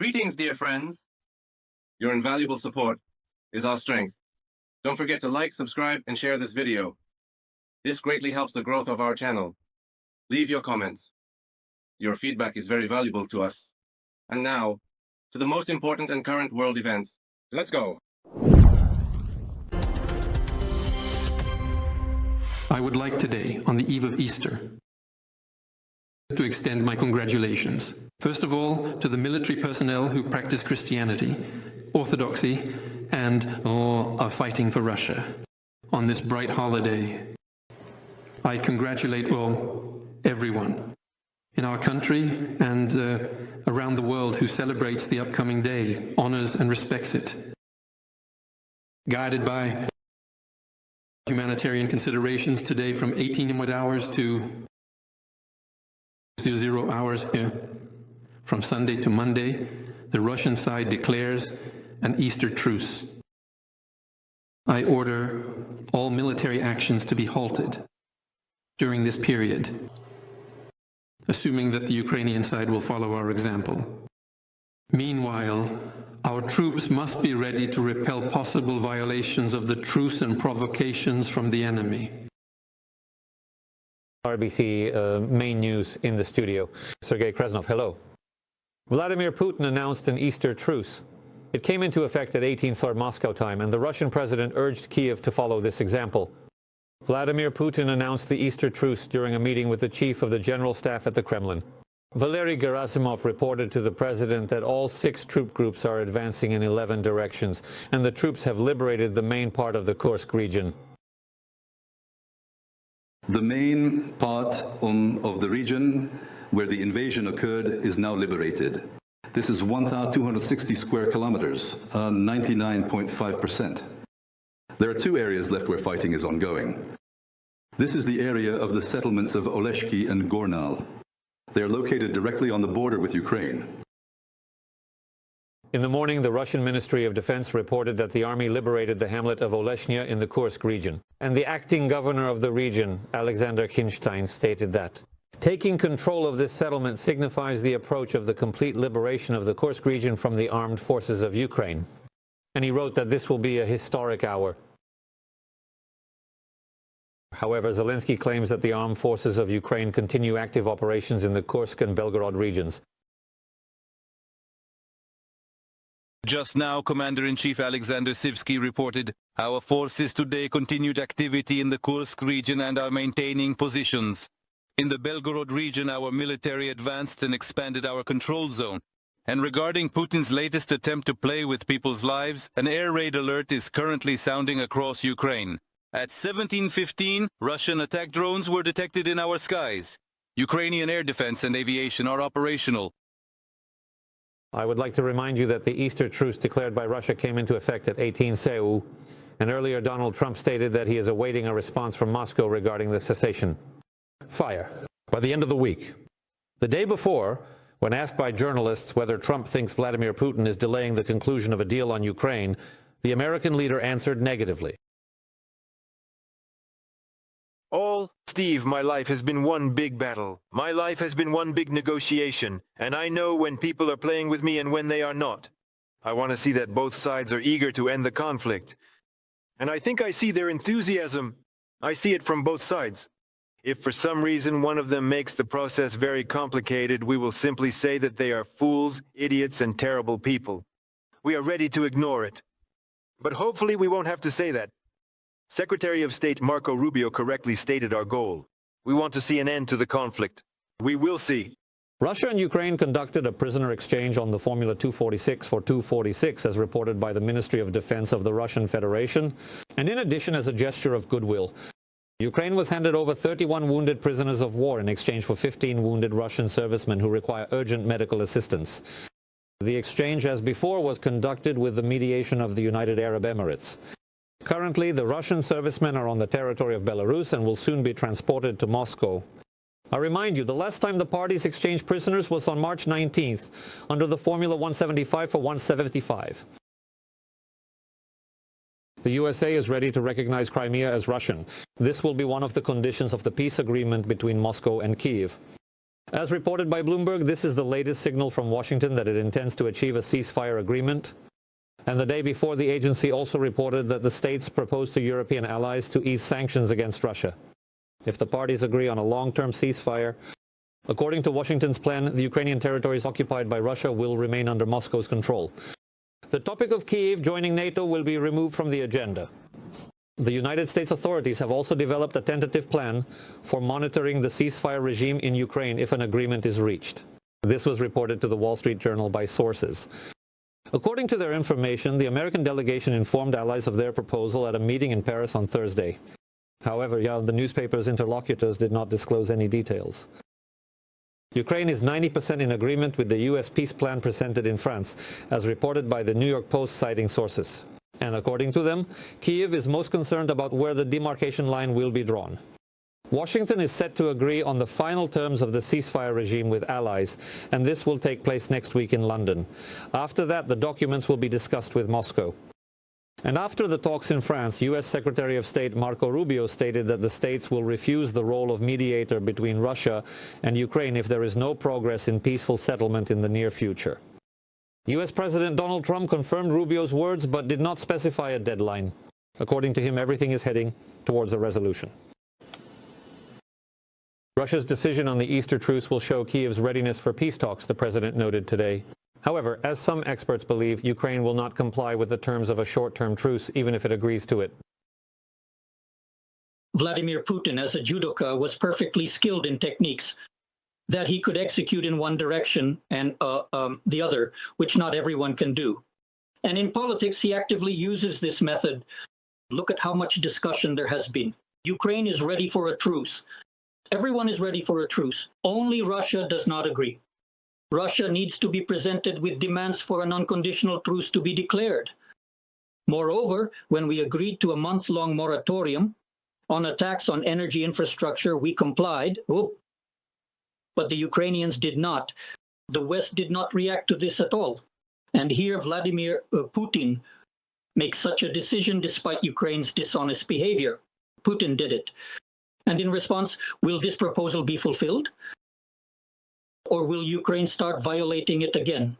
Greetings, dear friends. Your invaluable support is our strength. Don't forget to like, subscribe, and share this video. This greatly helps the growth of our channel. Leave your comments. Your feedback is very valuable to us. And now, to the most important and current world events. Let's go. I would like today, on the eve of Easter, to extend my congratulations. First of all, to the military personnel who practice Christianity, Orthodoxy, and are fighting for Russia. On this bright holiday, I congratulate everyone in our country and around the world who celebrates the upcoming day, honors and respects it. Guided by humanitarian considerations today from 18 hours to 0 hours from Sunday to Monday, the Russian side declares an Easter truce. I order all military actions to be halted during this period, assuming that the Ukrainian side will follow our example. Meanwhile, our troops must be ready to repel possible violations of the truce and provocations from the enemy. RBC main news in the studio. Sergei Kreznov, hello. Vladimir Putin announced an Easter truce. It came into effect at 18:00 Moscow time, and the Russian president urged Kiev to follow this example. Vladimir Putin announced the Easter truce during a meeting with the chief of the general staff at the Kremlin. Valery Gerasimov reported to the president that all 6 troop groups are advancing in 11 directions, and the troops have liberated the main part of the Kursk region. The main part of the region where the invasion occurred is now liberated. This is 1,260 square kilometers, 99.5%. There are 2 areas left where fighting is ongoing. This is the area of the settlements of Oleshki and Gornal. They are located directly on the border with Ukraine. In the morning, the Russian Ministry of Defense reported that the army liberated the hamlet of Oleshnya in the Kursk region. And the acting governor of the region, Alexander Hinstein, stated that taking control of this settlement signifies the approach of the complete liberation of the Kursk region from the armed forces of Ukraine. And he wrote that this will be a historic hour. However, Zelensky claims that the armed forces of Ukraine continue active operations in the Kursk and Belgorod regions. Just now, Commander-in-Chief Alexander Sivsky reported, "Our forces today continued activity in the Kursk region and are maintaining positions. In the Belgorod region, our military advanced and expanded our control zone. And regarding Putin's latest attempt to play with people's lives, an air raid alert is currently sounding across Ukraine. At 17:15, Russian attack drones were detected in our skies. Ukrainian air defense and aviation are operational." I would like to remind you that the Easter truce declared by Russia came into effect at 18 Seoul, and earlier Donald Trump stated that he is awaiting a response from Moscow regarding the cessation fire by the end of the week. The day before, when asked by journalists whether Trump thinks Vladimir Putin is delaying the conclusion of a deal on Ukraine, the American leader answered negatively. Steve, my life has been one big battle. My life has been one big negotiation, and I know when people are playing with me and when they are not. I want to see that both sides are eager to end the conflict. And I think I see their enthusiasm. I see it from both sides. If for some reason one of them makes the process very complicated, we will simply say that they are fools, idiots, and terrible people. We are ready to ignore it. But hopefully we won't have to say that. Secretary of State Marco Rubio correctly stated our goal. We want to see an end to the conflict. We will see. Russia and Ukraine conducted a prisoner exchange on the Formula 246 for 246, as reported by the Ministry of Defense of the Russian Federation. And in addition, as a gesture of goodwill, Ukraine was handed over 31 wounded prisoners of war in exchange for 15 wounded Russian servicemen who require urgent medical assistance. The exchange, as before, was conducted with the mediation of the United Arab Emirates. Currently, the Russian servicemen are on the territory of Belarus and will soon be transported to Moscow. I remind you, the last time the parties exchanged prisoners was on March 19th, under the Formula 175 for 175. The USA is ready to recognize Crimea as Russian. This will be one of the conditions of the peace agreement between Moscow and Kyiv. As reported by Bloomberg, this is the latest signal from Washington that it intends to achieve a ceasefire agreement. And the day before, the agency also reported that the states proposed to European allies to ease sanctions against Russia. If the parties agree on a long-term ceasefire, according to Washington's plan, the Ukrainian territories occupied by Russia will remain under Moscow's control. The topic of Kyiv joining NATO will be removed from the agenda. The United States authorities have also developed a tentative plan for monitoring the ceasefire regime in Ukraine if an agreement is reached. This was reported to the Wall Street Journal by sources. According to their information, the American delegation informed allies of their proposal at a meeting in Paris on Thursday. However, the newspaper's interlocutors did not disclose any details. Ukraine is 90% in agreement with the U.S. peace plan presented in France, as reported by the New York Post citing sources. And according to them, Kyiv is most concerned about where the demarcation line will be drawn. Washington is set to agree on the final terms of the ceasefire regime with allies, and this will take place next week in London. After that, the documents will be discussed with Moscow. And after the talks in France, U.S. Secretary of State Marco Rubio stated that the states will refuse the role of mediator between Russia and Ukraine if there is no progress in peaceful settlement in the near future. U.S. President Donald Trump confirmed Rubio's words but did not specify a deadline. According to him, everything is heading towards a resolution. Russia's decision on the Easter truce will show Kyiv's readiness for peace talks, the president noted today. However, as some experts believe, Ukraine will not comply with the terms of a short-term truce, even if it agrees to it. Vladimir Putin, as a judoka, was perfectly skilled in techniques that he could execute in one direction and the other, which not everyone can do. And in politics, he actively uses this method. Look at how much discussion there has been. Ukraine is ready for a truce. Everyone is ready for a truce. Only Russia does not agree. Russia needs to be presented with demands for an unconditional truce to be declared. Moreover, when we agreed to a month-long moratorium on attacks on energy infrastructure, we complied. But the Ukrainians did not. The West did not react to this at all. And here Vladimir Putin makes such a decision despite Ukraine's dishonest behavior. Putin did it. And in response, will this proposal be fulfilled? Or will Ukraine start violating it again?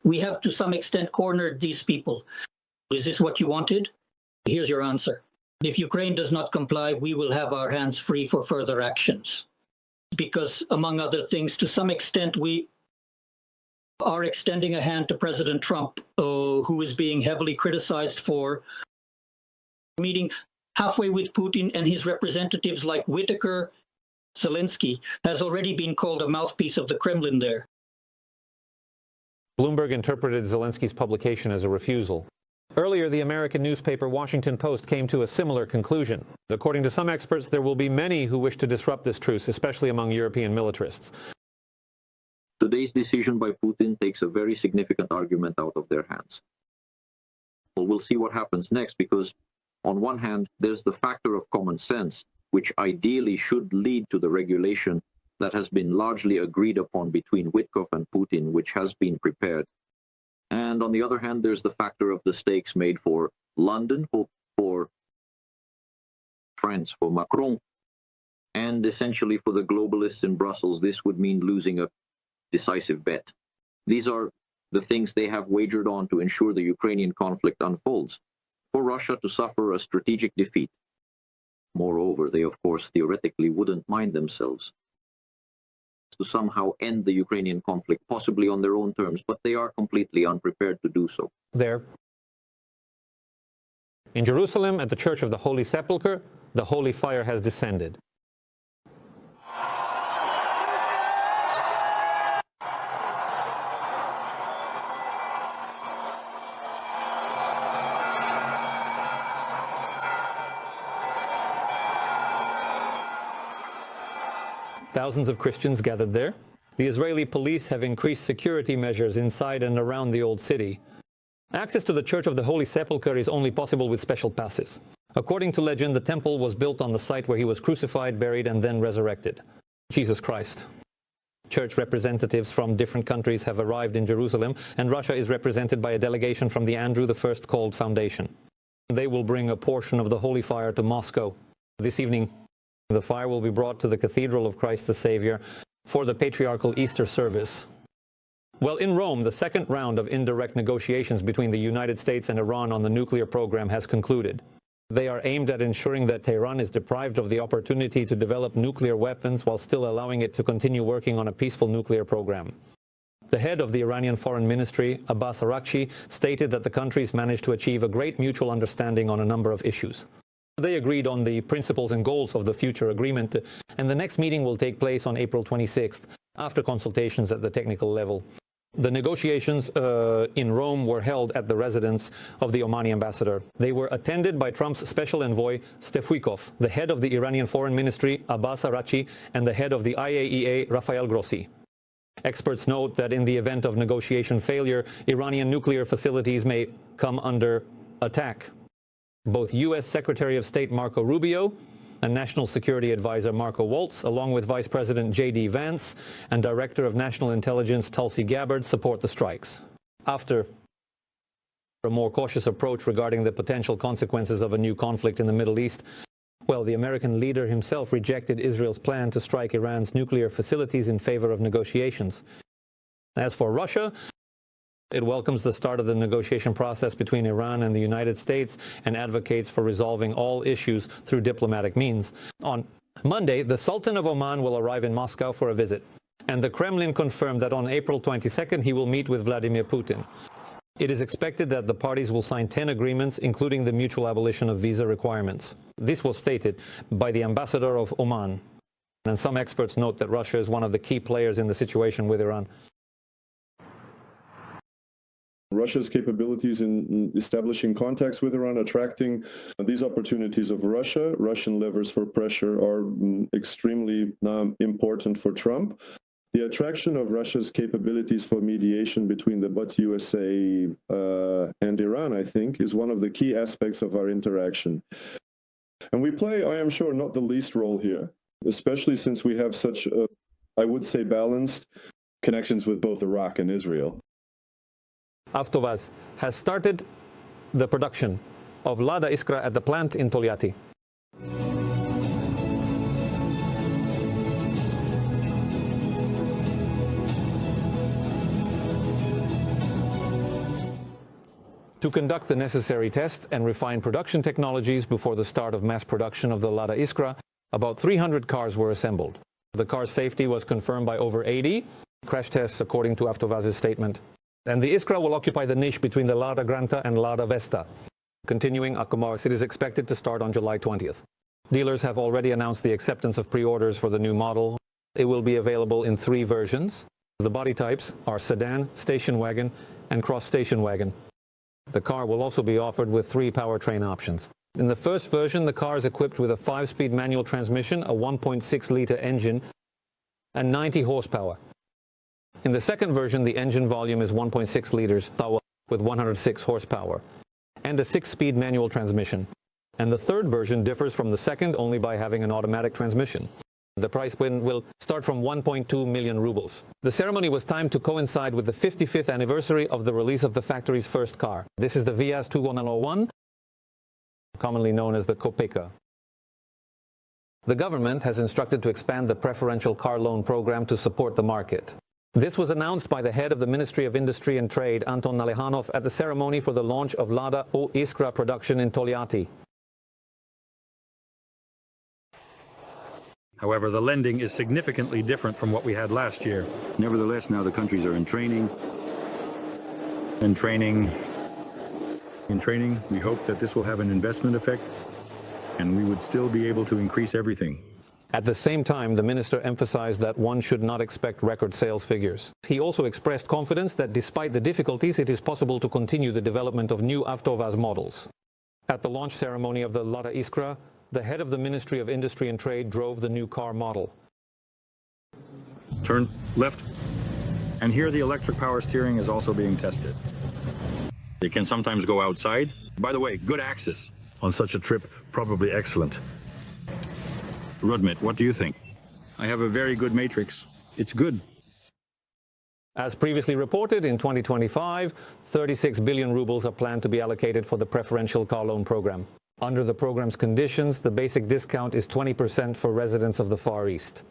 We have to some extent cornered these people. Is this what you wanted? Here's your answer. If Ukraine does not comply, we will have our hands free for further actions. Because, among other things, to some extent, we are extending a hand to President Trump, who is being heavily criticized for meeting halfway with Putin, and his representatives like Whitaker. Zelensky has already been called a mouthpiece of the Kremlin there. Bloomberg interpreted Zelensky's publication as a refusal. Earlier, the American newspaper Washington Post came to a similar conclusion. According to some experts, there will be many who wish to disrupt this truce, especially among European militarists. Today's decision by Putin takes a very significant argument out of their hands. Well, we'll see what happens next, because on one hand, there's the factor of common sense, which ideally should lead to the regulation that has been largely agreed upon between Witkoff and Putin, which has been prepared. And on the other hand, there's the factor of the stakes made for London, for France, for Macron, and essentially for the globalists in Brussels. This would mean losing a decisive bet. These are the things they have wagered on to ensure the Ukrainian conflict unfolds, for Russia to suffer a strategic defeat. Moreover, they, of course, theoretically wouldn't mind themselves to somehow end the Ukrainian conflict, possibly on their own terms, but they are completely unprepared to do so. There. In Jerusalem, at the Church of the Holy Sepulchre, the holy fire has descended. Thousands of Christians gathered there. The Israeli police have increased security measures inside and around the old city. Access to the Church of the Holy Sepulchre is only possible with special passes. According to legend, the temple was built on the site where he was crucified, buried, and then resurrected. Jesus Christ. Church representatives from different countries have arrived in Jerusalem, and Russia is represented by a delegation from the Andrew I called Foundation. They will bring a portion of the holy fire to Moscow. This evening, the fire will be brought to the Cathedral of Christ the Savior, for the patriarchal Easter service. Well, in Rome, the second round of indirect negotiations between the United States and Iran on the nuclear program has concluded. They are aimed at ensuring that Tehran is deprived of the opportunity to develop nuclear weapons while still allowing it to continue working on a peaceful nuclear program. The head of the Iranian Foreign Ministry, Abbas Araghchi, stated that the countries managed to achieve a great mutual understanding on a number of issues. They agreed on the principles and goals of the future agreement, and the next meeting will take place on April 26th, after consultations at the technical level. The negotiations in Rome were held at the residence of the Omani ambassador. They were attended by Trump's special envoy, Stefwikov, the head of the Iranian Foreign Ministry, Abbas Araghchi, and the head of the IAEA, Rafael Grossi. Experts note that in the event of negotiation failure, Iranian nuclear facilities may come under attack. Both U.S. Secretary of State Marco Rubio and National Security Advisor Marco Waltz, along with Vice President J.D. Vance and Director of National Intelligence Tulsi Gabbard, support the strikes. After a more cautious approach regarding the potential consequences of a new conflict in the Middle East, well, the American leader himself rejected Israel's plan to strike Iran's nuclear facilities in favor of negotiations. As for Russia, it welcomes the start of the negotiation process between Iran and the United States and advocates for resolving all issues through diplomatic means. On Monday, the Sultan of Oman will arrive in Moscow for a visit, and the Kremlin confirmed that on April 22nd he will meet with Vladimir Putin. It is expected that the parties will sign 10 agreements, including the mutual abolition of visa requirements. This was stated by the ambassador of Oman, and some experts note that Russia is one of the key players in the situation with Iran. Russia's capabilities in establishing contacts with Iran, attracting these opportunities of Russia, Russian levers for pressure are extremely important for Trump. The attraction of Russia's capabilities for mediation between the But USA and Iran, I think, is one of the key aspects of our interaction. And we play, I am sure, not the least role here, especially since we have such, I would say, balanced connections with both Iraq and Israel. Avtovaz has started the production of Lada Iskra at the plant in Tolyatti. To conduct the necessary tests and refine production technologies before the start of mass production of the Lada Iskra, about 300 cars were assembled. The car's safety was confirmed by over 80 crash tests, according to Avtovaz's statement. And the Iskra will occupy the niche between the Lada Granta and Lada Vesta. Continuing Akomars, it is expected to start on July 20th. Dealers have already announced the acceptance of pre-orders for the new model. It will be available in 3 versions. The body types are sedan, station wagon, and cross station wagon. The car will also be offered with 3 powertrain options. In the first version, the car is equipped with a 5-speed manual transmission, a 1.6-liter engine, and 90 horsepower. In the second version, the engine volume is 1.6 liters with 106 horsepower and a 6-speed manual transmission. And the third version differs from the second only by having an automatic transmission. The price will start from 1.2 million rubles. The ceremony was timed to coincide with the 55th anniversary of the release of the factory's first car. This is the VIAZ 2101, commonly known as the Kopeka. The government has instructed to expand the preferential car loan program to support the market. This was announced by the head of the Ministry of Industry and Trade, Anton Nalehanov, at the ceremony for the launch of Lada Iskra production in Tolyatti. However, the lending is significantly different from what we had last year. Nevertheless, now the countries are in training. In training, we hope that this will have an investment effect, and we would still be able to increase everything. At the same time, the minister emphasized that one should not expect record sales figures. He also expressed confidence that despite the difficulties, it is possible to continue the development of new Avtovaz models. At the launch ceremony of the Lada Iskra, the head of the Ministry of Industry and Trade drove the new car model. Turn left. And here the electric power steering is also being tested. It can sometimes go outside. By the way, good access. On such a trip, probably excellent. Rudmit, what do you think? I have a very good matrix. It's good. As previously reported, in 2025, 36 billion rubles are planned to be allocated for the preferential car loan program. Under the program's conditions, the basic discount is 20% for residents of the Far East.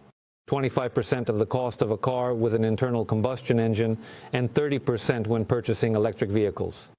25% of the cost of a car with an internal combustion engine, and 30% when purchasing electric vehicles.